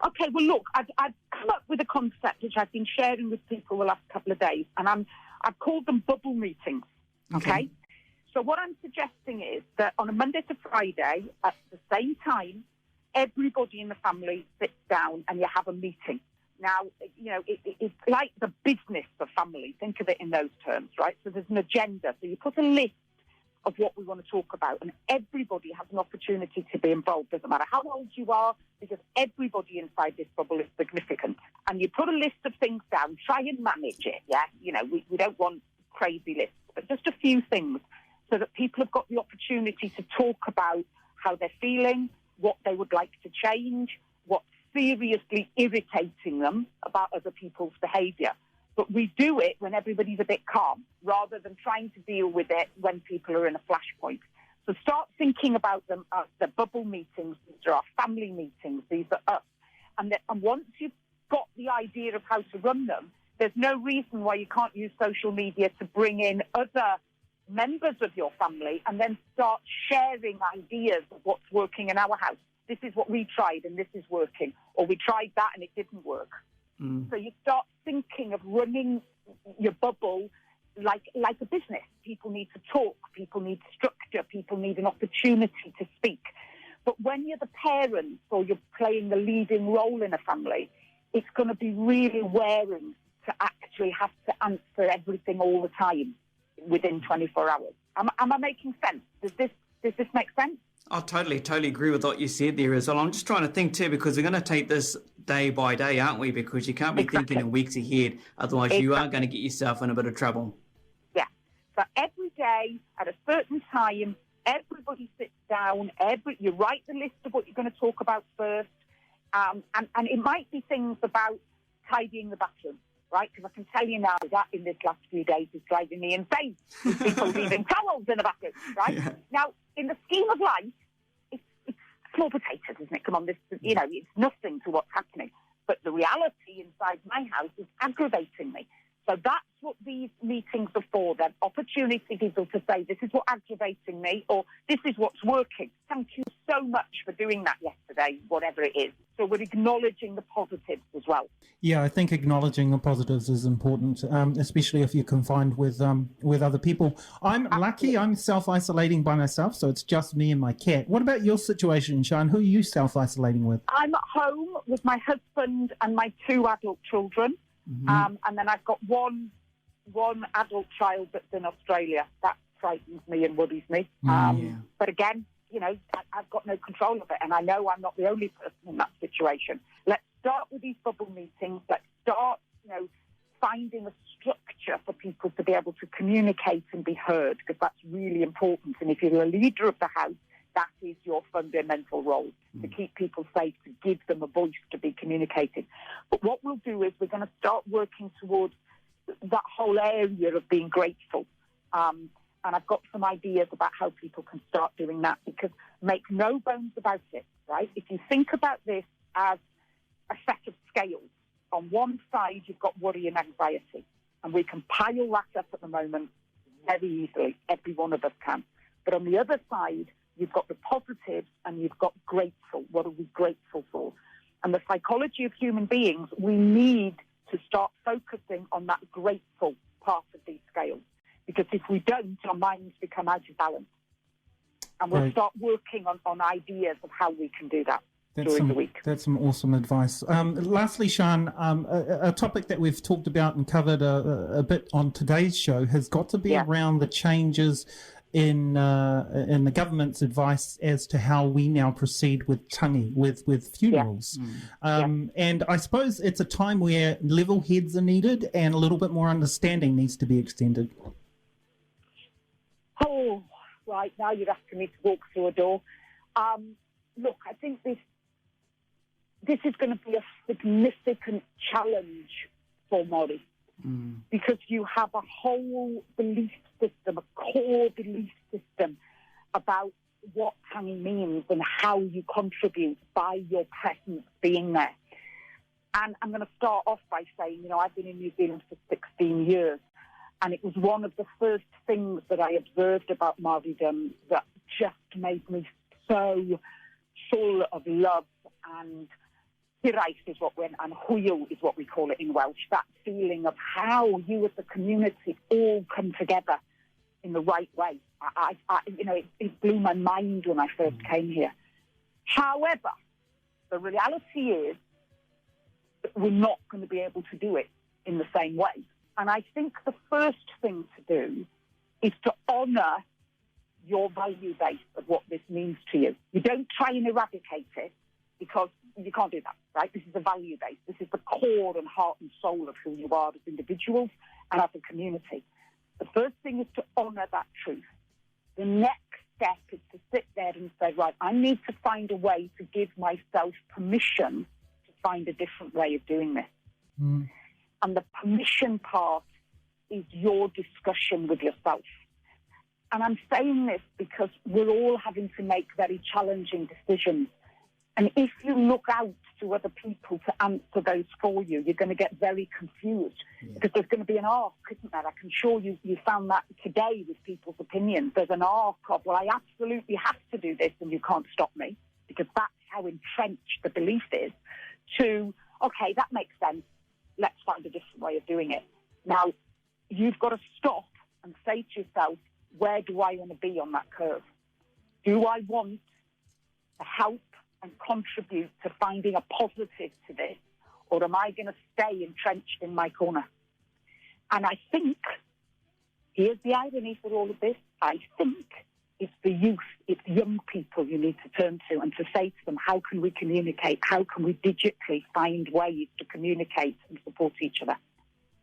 Okay, well, look, I've come up with a concept which I've been sharing with people the last couple of days, and I've called them bubble meetings, okay? So what I'm suggesting is that on a Monday to Friday, at the same time, everybody in the family sits down and you have a meeting. Now, it's like the business of family. Think of it in those terms, right? So there's an agenda. So you put a list of what we want to talk about, and everybody has an opportunity to be involved. Doesn't matter how old you are, because everybody inside this bubble is significant. And you put a list of things down, try and manage it, yeah? We don't want crazy lists, but just a few things so that people have got the opportunity to talk about how they're feeling, what they would like to change, what's seriously irritating them about other people's behaviour. But we do it when everybody's a bit calm, rather than trying to deal with it when people are in a flashpoint. So start thinking about them as the bubble meetings. These are our family meetings. These are us. And once you've got the idea of how to run them, there's no reason why you can't use social media to bring in other members of your family and then start sharing ideas of what's working in our house. This is what we tried and this is working. Or we tried that and it didn't work. So you start thinking of running your bubble like a business. People need to talk. People need structure. People need an opportunity to speak. But when you're the parents or you're playing the leading role in a family, it's going to be really wearing to actually have to answer everything all the time within 24 hours. Am I making sense? Does this make sense? I totally agree with what you said there as well. I'm just trying to think too, because we're going to take this day by day, aren't we? Because you can't be thinking in weeks ahead, otherwise you are going to get yourself in a bit of trouble. Yeah. So every day at a certain time, everybody sits down. You write the list of what you're going to talk about first, and it might be things about tidying the bathroom, right? Because I can tell you now that in this last few days is driving me insane. People leaving towels in the bathroom, right? Yeah. Now, in the scheme of life, it's small potatoes, isn't it? Come on, it's nothing to what's happening. But the reality inside my house is aggravating me. So that's what these meetings are for. They're opportunity people to say, this is what's aggravating me, or this is what's working. Thank you so much for doing that yesterday, whatever it is. So we're acknowledging the positives as well. Yeah, I think acknowledging the positives is important, especially if you're confined with other people. I'm lucky. I'm self-isolating by myself, so it's just me and my cat. What about your situation, Sian? Who are you self-isolating with? I'm at home with my husband and my 2 adult children. Mm-hmm. And then I've got one adult child that's in Australia. That frightens me and worries me. But again, I've got no control of it, and I know I'm not the only person in that situation. Let's start with these bubble meetings. Let's start, finding a structure for people to be able to communicate and be heard, because that's really important. And if you're a leader of the house, that is your fundamental role, to keep people safe, to give them a voice to be communicated. But what we'll do is we're going to start working towards that whole area of being grateful. And I've got some ideas about how people can start doing that, because make no bones about it, right? If you think about this as a set of scales, on one side you've got worry and anxiety, and we can pile that up at the moment very easily. Every one of us can. But on the other side, you've got the positives and you've got grateful. What are we grateful for? And the psychology of human beings, we need to start focusing on that grateful part of these scales. Because if we don't, our minds become out of balance. And we'll start working on ideas of how we can do that during the week. That's some awesome advice. Lastly, Sian, a topic that we've talked about and covered a bit on today's show has got to be around the changes in the government's advice as to how we now proceed with tangi, with funerals. And I suppose it's a time where level heads are needed and a little bit more understanding needs to be extended. Oh, right, now you're asking me to walk through a door. Look, I think this is going to be a significant challenge for Māori, because you have a whole belief system, a core belief system about what tangi means and how you contribute by your presence being there. And I'm going to start off by saying, I've been in New Zealand for 16 years, and it was one of the first things that I observed about Māoridom that just made me so full of love and hiraeth is what and hwyl is what we call it in Welsh, that feeling of how you as a community all come together in the right way. It blew my mind when I first came here. However, the reality is that we're not going to be able to do it in the same way. And I think the first thing to do is to honour your value base of what this means to you. You don't try and eradicate it, because you can't do that, right? This is a value base. This is the core and heart and soul of who you are as individuals and as a community. The first thing is to honour that truth. The next step is to sit there and say, right, I need to find a way to give myself permission to find a different way of doing this. Mm. And the permission part is your discussion with yourself. And I'm saying this because we're all having to make very challenging decisions. And if you look out to other people to answer those for you, you're going to get very confused, because there's going to be an arc, isn't there? I can assure you found that today with people's opinions. There's an arc of, well, I absolutely have to do this and you can't stop me, because that's how entrenched the belief is, to, okay, that makes sense. Let's find a different way of doing it. Now, you've got to stop and say to yourself, where do I want to be on that curve? Do I want to help and contribute to finding a positive to this, or am I going to stay entrenched in my corner? And I think, here's the irony for all of this, I think it's the youth, it's young people you need to turn to and to say to them, how can we communicate? How can we digitally find ways to communicate and support each other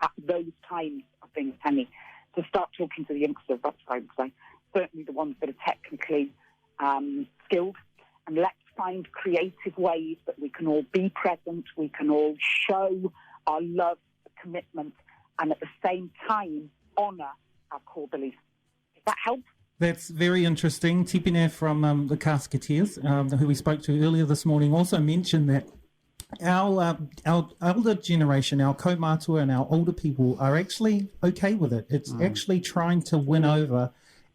at those times of being a penny? To start talking to the youngsters, that's what I would say. Certainly the ones that are technically skilled. And let's find creative ways that we can all be present, we can all show our love, commitment, and at the same time honour our core beliefs. Does that help? That's very interesting. Tipene from the Casketeers, who we spoke to earlier this morning, also mentioned that our older generation, our kaumātua and our older people are actually okay with it. It's actually trying to win over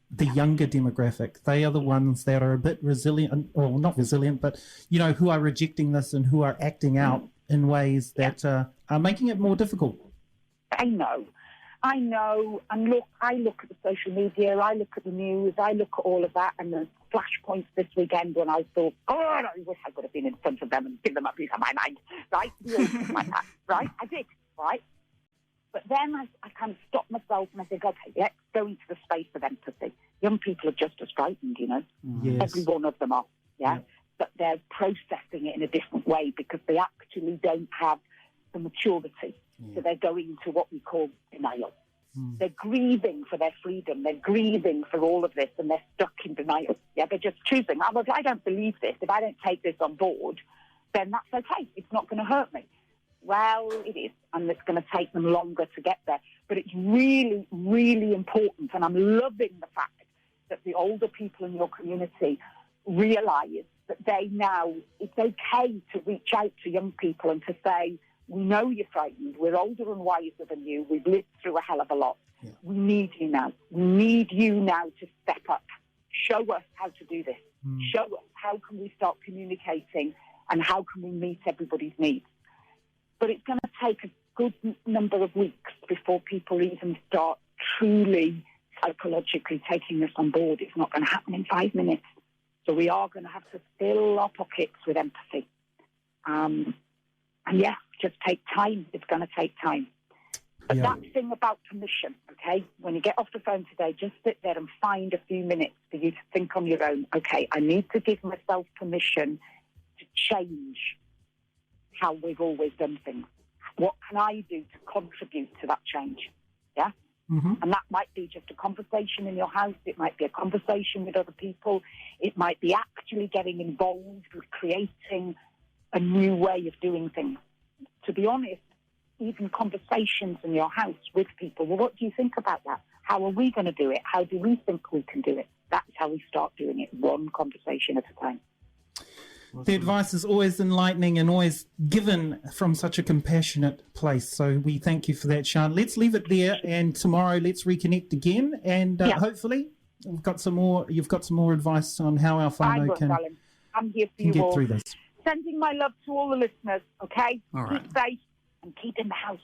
the younger demographic. They are the ones that are a bit resilient, or not resilient, but, who are rejecting this and who are acting out in ways that are making it more difficult. I know. And look, I look at the social media, I look at the news, I look at all of that, and the flashpoints this weekend when I thought, I wish I could have been in front of them and given them a piece of my mind, right? Like that, right? I did, right? But then I kind of stopped myself and I think, okay, let's go into the space of empathy. Young people are just as frightened, Yes. Every one of them are, yeah? But they're processing it in a different way because they actually don't have the maturity. So they're going into what we call denial. They're grieving for their freedom. They're grieving for all of this, and they're stuck in denial. Yeah, they're just choosing. If I don't believe this, if I don't take this on board, then that's okay. It's not going to hurt me. Well, it is, and it's going to take them longer to get there. But it's really, really important, and I'm loving the fact that the older people in your community realise that it's okay to reach out to young people and to say, we know you're frightened. We're older and wiser than you. We've lived through a hell of a lot. Yeah. We need you now. We need you now to step up. Show us how to do this. Show us how can we start communicating and how can we meet everybody's needs. But it's going to take a good number of weeks before people even start truly psychologically taking this on board. It's not going to happen in 5 minutes. So we are going to have to fill our pockets with empathy. And just take time. It's going to take time. But that thing about permission, okay? When you get off the phone today, just sit there and find a few minutes for you to think on your own. Okay, I need to give myself permission to change how we've always done things. What can I do to contribute to that change? Yeah? Mm-hmm. And that might be just a conversation in your house. It might be a conversation with other people. It might be actually getting involved with creating a new way of doing things. To be honest, even conversations in your house with people, well, what do you think about that? How are we going to do it? How do we think we can do it? That's how we start doing it, one conversation at a time. The advice is always enlightening and always given from such a compassionate place. So we thank you for that, Sian. Let's leave it there, and tomorrow let's reconnect again, and hopefully you've got some more advice on how our whānau can I'm here for get you all. through this. sending my love to all the listeners, okay? All right. Keep safe and keep in the house.